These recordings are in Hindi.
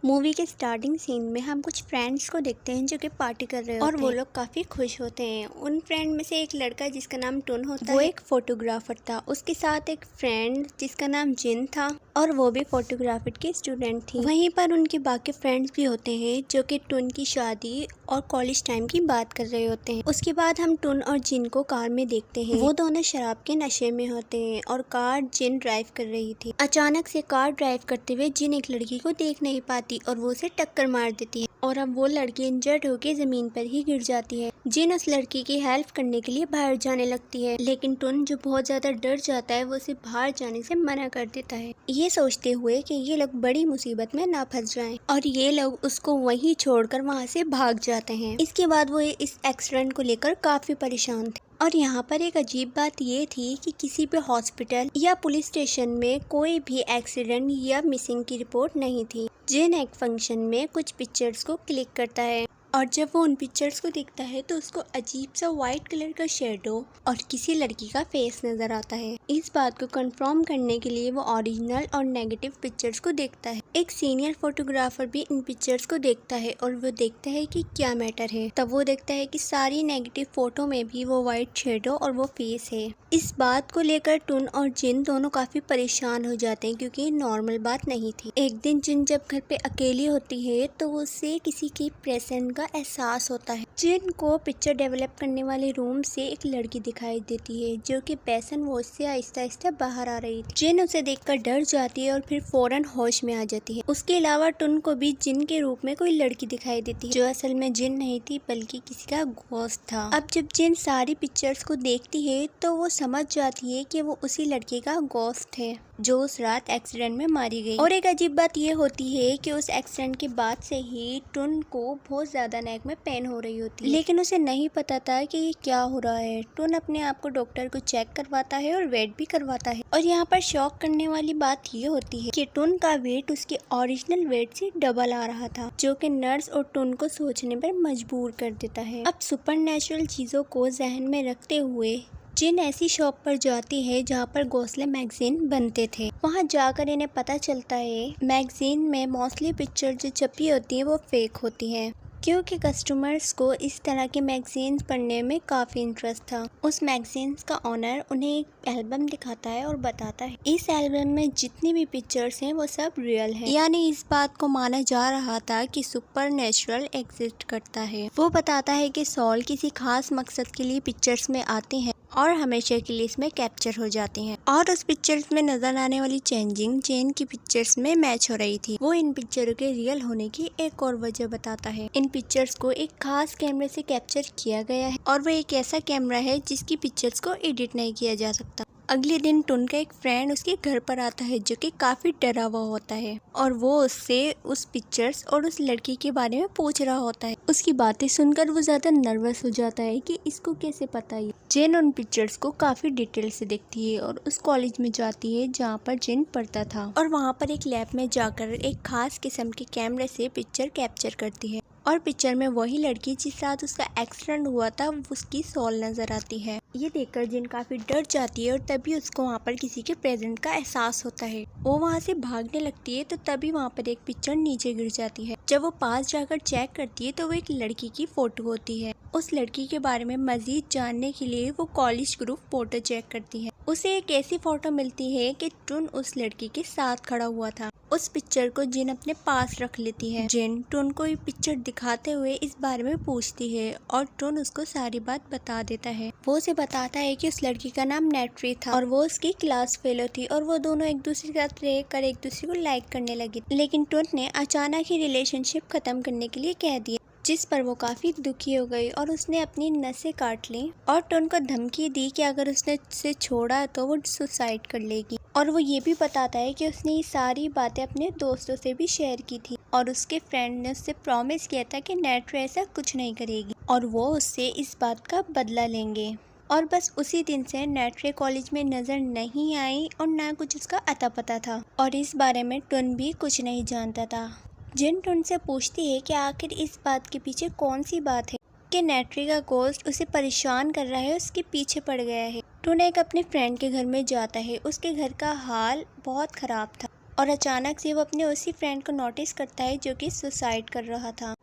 मूवी के स्टार्टिंग सीन में हम कुछ फ्रेंड्स को देखते हैं जो कि पार्टी कर रहे होते हैं और वो लोग काफ़ी खुश होते हैं। उन फ्रेंड में से एक लड़का जिसका नाम टुन होता है, वो एक फोटोग्राफर था। उसके साथ एक फ्रेंड जिसका नाम जिन था और वो भी फोटोग्राफर की स्टूडेंट थी। वहीं पर उनके बाकी फ्रेंड्स भी होते हैं जो कि टुन की शादी और कॉलेज टाइम की बात कर रहे होते हैं। उसके बाद हम टुन और जिन को कार में देखते हैं। वो दोनों शराब के नशे में होते हैं और कार जिन ड्राइव कर रही थी। अचानक से कार ड्राइव करते हुए जिन एक लड़की को देख नहीं पाती और वो उसे टक्कर मार देती है और अब वो लड़की इंजर्ड होकर जमीन पर ही गिर जाती है। जिन उस लड़की की हेल्प करने के लिए बाहर जाने लगती है, लेकिन टुन जो बहुत ज्यादा डर जाता है वो उसे बाहर जाने से मना कर देता है, ये सोचते हुए कि ये लोग बड़ी मुसीबत में ना फंस जाएं। और ये लोग उसको वहीं छोड़कर वहां से भाग जाते हैं। इसके बाद वो इस एक्सीडेंट को लेकर काफी परेशान थे। और यहाँ पर एक अजीब बात ये थी कि किसी भी हॉस्पिटल या पुलिस स्टेशन में कोई भी एक्सीडेंट या मिसिंग की रिपोर्ट नहीं थी। जिन एक फंक्शन में कुछ पिक्चर्स को क्लिक करता है और जब वो उन पिक्चर्स को देखता है तो उसको अजीब सा व्हाइट कलर का शेडो और किसी लड़की का फेस नजर आता है। इस बात को कंफर्म करने के लिए वो ओरिजिनल और नेगेटिव पिक्चर्स को देखता है। एक सीनियर फोटोग्राफर भी इन पिक्चर्स को देखता है और वो देखता है कि क्या मैटर है। तब वो देखता है कि सारी नेगेटिव फोटो में भी वो व्हाइट शेडो और वो फेस है। इस बात को लेकर टुन और जिन दोनों काफी परेशान हो जाते हैं क्योंकि नॉर्मल बात नहीं थी। एक दिन जिन जब घर पे अकेली होती है तो उसे किसी की प्रेजेंस का एहसास होता है। जिन को पिक्चर डेवलप करने वाले रूम से एक लड़की दिखाई देती है जो कि बेसन वॉश से आहिस्ता आहिस्ता बाहर आ रही थी। जिन उसे देखकर डर जाती है और फिर फौरन होश में आ जाती है। उसके अलावा टुन को भी जिन के रूप में कोई लड़की दिखाई देती है जो असल में जिन नहीं थी बल्कि किसी का घोस्ट था। अब जब जिन सारी पिक्चर्स को देखती है तो वो समझ जाती है कि वो उसी लड़के का घोस्ट है जो उस रात एक्सीडेंट में मारी गई। और एक अजीब बात ये होती है कि उस एक्सीडेंट के बाद से ही टुन को बहुत ज्यादा नेक में पेन हो रही होती है, लेकिन उसे नहीं पता था कि ये क्या हो रहा है। टुन अपने आप को डॉक्टर को चेक करवाता है और वेट भी करवाता है। और यहाँ पर शॉक करने वाली बात ये होती है कि टुन का वेट उसके ओरिजिनल वेट से डबल आ रहा था, जो कि नर्स और टुन को सोचने पर मजबूर कर देता है। अब सुपरनैचुरल चीजों को जहन में रखते हुए जिन ऐसी शॉप पर जाती है जहाँ पर घोंसले मैगजीन बनते थे। वहाँ जाकर इन्हें पता चलता है मैगजीन में मोस्टली पिक्चर जो छपी होती है वो फेक होती है, क्योंकि कस्टमर्स को इस तरह के मैगजीन्स पढ़ने में काफ़ी इंटरेस्ट था। उस मैगजीन्स का ओनर उन्हें एक एल्बम दिखाता है और बताता है इस एल्बम में जितनी भी पिक्चर्स हैं वो सब रियल हैं। यानी इस बात को माना जा रहा था कि सुपरनैचुरल एग्जिस्ट करता है। वो बताता है कि सॉल किसी खास मकसद के लिए पिक्चर्स में आते हैं और हमेशा के लिए इसमें कैप्चर हो जाते हैं। और उस पिक्चर्स में नजर आने वाली चेंजिंग जिन की पिक्चर्स में मैच हो रही थी। वो इन पिक्चरों के रियल होने की एक और वजह बताता है। इन पिक्चर्स को एक खास कैमरे से कैप्चर किया गया है और वो एक ऐसा कैमरा है जिसकी पिक्चर्स को एडिट नहीं किया जा सकता। अगले दिन टुन का एक फ्रेंड उसके घर पर आता है जो कि काफी डरा हुआ होता है और वो उससे उस पिक्चर्स और उस लड़की के बारे में पूछ रहा होता है। उसकी बातें सुनकर वो ज्यादा नर्वस हो जाता है कि इसको कैसे पता है। जिन उन पिक्चर्स को काफी डिटेल से देखती है और उस कॉलेज में जाती है जहाँ पर जिन पढ़ता था और वहाँ पर एक लैब में जाकर एक खास किस्म के कैमरे से पिक्चर कैप्चर करती है और पिक्चर में वही लड़की जिस रात उसका एक्सीडेंट हुआ था उसकी सॉल नजर आती है। ये देखकर जिन काफी डर जाती है और तभी उसको वहाँ पर किसी के प्रेजेंट का एहसास होता है। वो वहाँ से भागने लगती है तो तभी वहाँ पर एक पिक्चर नीचे गिर जाती है। जब वो पास जाकर चेक करती है तो वो एक लड़की की फोटो होती है। उस लड़की के बारे में मजीद जानने के लिए वो कॉलेज ग्रुप फोटो चेक करती है। उसे एक ऐसी फोटो मिलती है कि टुन उस लड़की के साथ खड़ा हुआ था। उस पिक्चर को जिन अपने पास रख लेती है। जिन टुन को ये पिक्चर दिखाते हुए इस बारे में पूछती है और टुन उसको सारी बात बता देता है। वो उसे बताता है कि उस लड़की का नाम नेट्री था और वो उसकी क्लास फेलो थी और वो दोनों एक दूसरे के साथ रह कर एक दूसरे को लाइक करने लगी। लेकिन टुन ने अचानक ही रिलेशनशिप खत्म करने के लिए कह दिया, जिस पर वो काफी दुखी हो गई और उसने अपनी नसें काट ली और टुन को धमकी दी कि अगर उसने उसे छोड़ा तो वो सुसाइड कर लेगी। और वो ये भी बताता है कि उसने ये सारी बातें अपने दोस्तों से भी शेयर की थी और उसके फ्रेंड ने उससे प्रॉमिस किया था कि नेट्रो ऐसा कुछ नहीं करेगी और वो उससे इस बात का बदला लेंगे। और बस उसी दिन से नेट्रे कॉलेज में नजर नहीं आई और ना कुछ उसका अता पता था और इस बारे में टुन भी कुछ नहीं जानता था। जिन टुन से पूछती है कि आखिर इस बात के पीछे कौन सी बात है कि नेट्री का घोस्ट उसे परेशान कर रहा है, उसके पीछे पड़ गया है। टुन एक अपने फ्रेंड के घर में जाता है। उसके घर का हाल बहुत खराब था और अचानक से वो अपने उसी फ्रेंड को नोटिस करता है जो कि सुसाइड कर रहा था,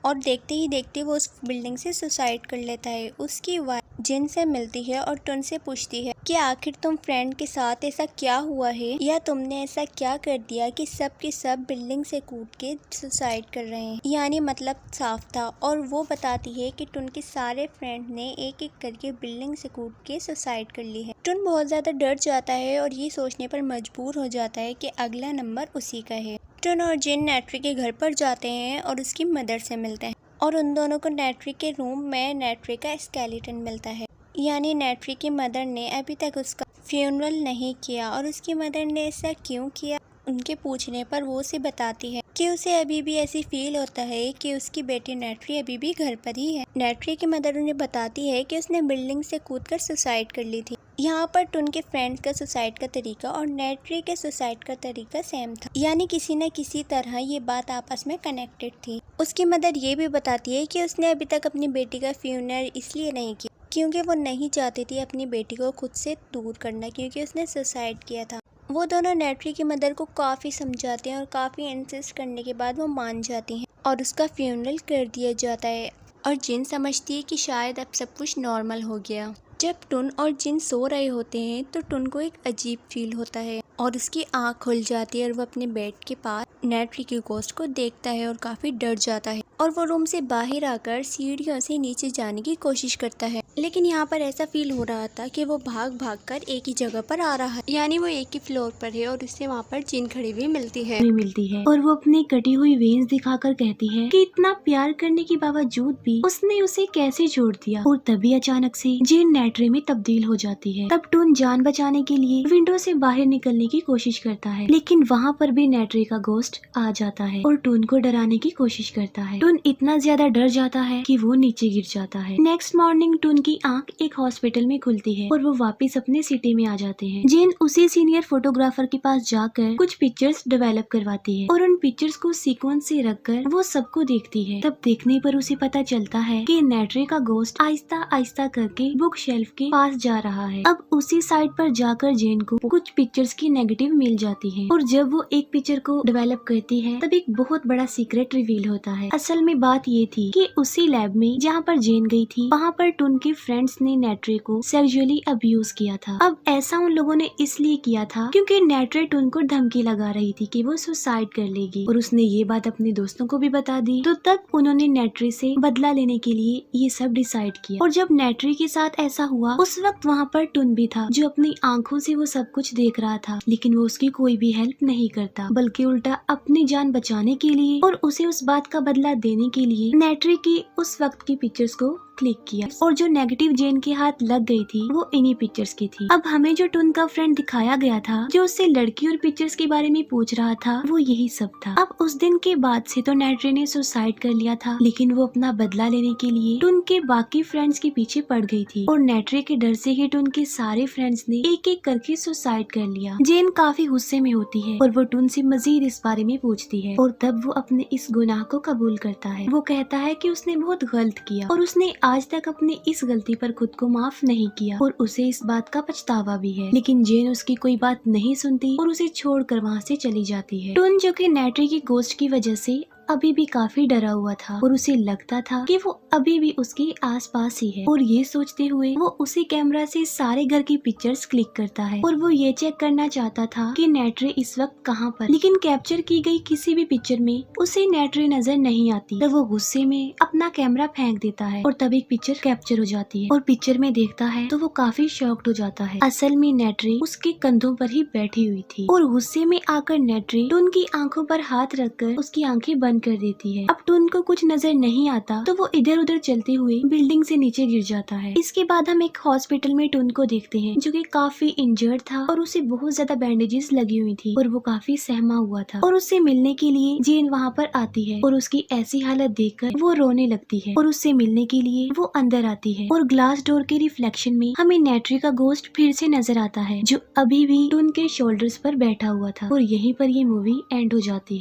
और देखते ही देखते वो उस बिल्डिंग से सुसाइड कर लेता है। उसकी वाइफ जिन से मिलती है और टुन से पूछती है कि आखिर तुम फ्रेंड के साथ ऐसा क्या हुआ है, या तुमने ऐसा क्या कर दिया कि सब के सब बिल्डिंग से कूद के सुसाइड कर रहे हैं। यानी मतलब साफ था, और वो बताती है कि टुन के सारे फ्रेंड ने एक एक करके बिल्डिंग से कूद के सुसाइड कर ली है। टुन बहुत ज्यादा डर जाता है और ये सोचने पर मजबूर हो जाता है कि अगला नंबर उसी का है। टुन और जिन नेट्री के घर पर जाते हैं और उसकी मदर से मिलते हैं, और उन दोनों को नेट्री के रूम में नेट्री का स्केलेटन मिलता है। यानी नेट्री की मदर ने अभी तक उसका फ्यूनरल नहीं किया, और उसकी मदर ने ऐसा क्यों किया उनके पूछने पर वो उसे बताती है कि उसे अभी भी ऐसी फील होता है कि उसकी बेटी नेट्री अभी भी घर पर ही है। नेट्री की मदर उन्हें बताती है कि उसने बिल्डिंग से कूदकर सुसाइड कर ली थी। यहाँ पर टुन के फ्रेंड्स का सुसाइड का तरीका और नेट्री के सुसाइड का तरीका सेम था, यानी किसी न किसी तरह ये बात आपस में कनेक्टेड थी। उसकी मदर ये भी बताती है कि उसने अभी तक अपनी बेटी का फ्यूनरल इसलिए नहीं किया क्योंकि वो नहीं चाहती थी अपनी बेटी को खुद से दूर करना, क्योंकि उसने सुसाइड किया था। वो दोनों नेट्री की मदर को काफ़ी समझाते हैं और काफ़ी इंसिस्ट करने के बाद वो मान जाती हैं और उसका फ्यूनरल कर दिया जाता है। और जिन समझती है कि शायद अब सब कुछ नॉर्मल हो गया। जब टुन और जिन सो रहे होते हैं तो टुन को एक अजीब फील होता है और उसकी आँख खुल जाती है और वो अपने बेड के पास नेट्री की गोस्ट को देखता है और काफ़ी डर जाता है, और वो रूम से बाहर आकर सीढ़ियों से नीचे जाने की कोशिश करता है। लेकिन यहाँ पर ऐसा फील हो रहा था कि वो भाग भाग कर एक ही जगह पर आ रहा है, यानी वो एक ही फ्लोर पर है और उससे वहाँ पर जिन खड़ी हुई मिलती है और वो अपनी कटी हुई वेन्स दिखाकर कहती है कि इतना प्यार करने के बावजूद भी उसने उसे कैसे छोड़ दिया। और तभी अचानक से जिन नेट्री में तब्दील हो जाती है। तब टुन जान बचाने के लिए विंडो से बाहर निकलने की कोशिश करता है, लेकिन वहाँ पर भी नेट्री का गोस्ट आ जाता है और टुन को डराने की कोशिश करता है। टुन इतना ज्यादा डर जाता है कि वो नीचे गिर जाता है। नेक्स्ट मॉर्निंग टुन की आंख एक हॉस्पिटल में खुलती है और वो वापस अपने सिटी में आ जाते हैं। जिन उसी सीनियर फोटोग्राफर के पास जाकर कुछ पिक्चर्स डेवलप करवाती है और उन पिक्चर्स को सीक्वेंस से रखकर वो सबको देखती है। तब देखने पर उसे पता चलता है कि नेट्री का गोस्ट आहिस्ता आहिस्ता करके बुक शेल्फ के पास जा रहा है। अब उसी साइड पर जाकर जेन को कुछ पिक्चर्स की नेगेटिव मिल जाती है और जब वो एक पिक्चर को डेवलप करती है तब एक बहुत बड़ा सीक्रेट रिवील होता है। असल में बात ये थी कि उसी लैब में जहाँ पर जेन गई थी वहाँ पर टुन के फ्रेंड्स ने नेट्री को सेक्सुअली अब्यूज किया था। अब ऐसा उन लोगों ने इसलिए किया था क्योंकि नेट्री टुन को धमकी लगा रही थी कि वो सुसाइड कर लेगी और उसने ये बात अपने दोस्तों को भी बता दी। तो तब उन्होंने नेट्री से बदला लेने के लिए ये सब डिसाइड किया। और जब नेट्री के साथ ऐसा हुआ उस वक्त वहाँ पर टुन भी था जो अपनी आंखों से वो सब कुछ देख रहा था, लेकिन वो उसकी कोई भी हेल्प नहीं करता, बल्कि उल्टा अपनी जान बचाने के लिए और उसे उस बात का बदला देने के लिए नेट्री की उस वक्त की पिक्चर्स को क्लिक किया और जो नेगेटिव जेन के हाथ लग गई थी वो इन्हीं पिक्चर्स की थी। अब हमें जो टुन का फ्रेंड दिखाया गया था जो उससे लड़की और पिक्चर्स के बारे में पूछ रहा था वो यही सब था। अब उस दिन के बाद से तो नेट्री ने सुसाइड कर लिया था, लेकिन वो अपना बदला लेने के लिए टुन के बाकी फ्रेंड्स के पीछे पड़ गई थी और नेट्री के डर से ही टुन के सारे फ्रेंड्स ने एक एक करके सुसाइड कर लिया। जेन काफी गुस्से में होती है और वो टुन से मजीद इस बारे में पूछती है और तब वो अपने इस गुनाह को कबूल करता है। वो कहता है कि उसने बहुत गलत किया और उसने आज तक अपनी इस गलती पर खुद को माफ नहीं किया और उसे इस बात का पछतावा भी है। लेकिन जेन उसकी कोई बात नहीं सुनती और उसे छोड़कर वहाँ से चली जाती है। टुन जो कि नेट्री की गोस्ट की वजह से अभी भी काफी डरा हुआ था और उसे लगता था कि वो अभी भी उसके आसपास ही है और ये सोचते हुए वो उसी कैमरा से सारे घर की पिक्चर्स क्लिक करता है और वो ये चेक करना चाहता था कि नेट्री इस वक्त कहाँ पर, लेकिन कैप्चर की गई किसी भी पिक्चर में उसे नेट्री नजर नहीं आती। तो वो गुस्से में अपना कैमरा फेंक देता है और तब एक पिक्चर कैप्चर हो जाती है और पिक्चर में देखता है तो वो काफी शॉक्ड हो जाता है। असल में नेट्री उसके कंधों पर ही बैठी हुई थी और गुस्से में आकर नेट्री टुन की आंखों पर हाथ रखकर उसकी आंखें बंद कर देती है। अब टुन को कुछ नजर नहीं आता तो वो इधर उधर चलते हुए बिल्डिंग से नीचे गिर जाता है। इसके बाद हम एक हॉस्पिटल में टुन को देखते हैं जो कि काफी इंजर्ड था और उसे बहुत ज्यादा बैंडेजेस लगी हुई थी और वो काफी सहमा हुआ था और उससे मिलने के लिए जेन वहाँ पर आती है और उसकी ऐसी हालत देखकर वो रोने लगती है और उससे मिलने के लिए वो अंदर आती है और ग्लास डोर के रिफ्लेक्शन में हमें नेट्री का गोस्ट फिर से नजर आता है जो अभी भी टुन के शोल्डर्स पर बैठा हुआ था और यहीं पर ये मूवी एंड हो जाती है।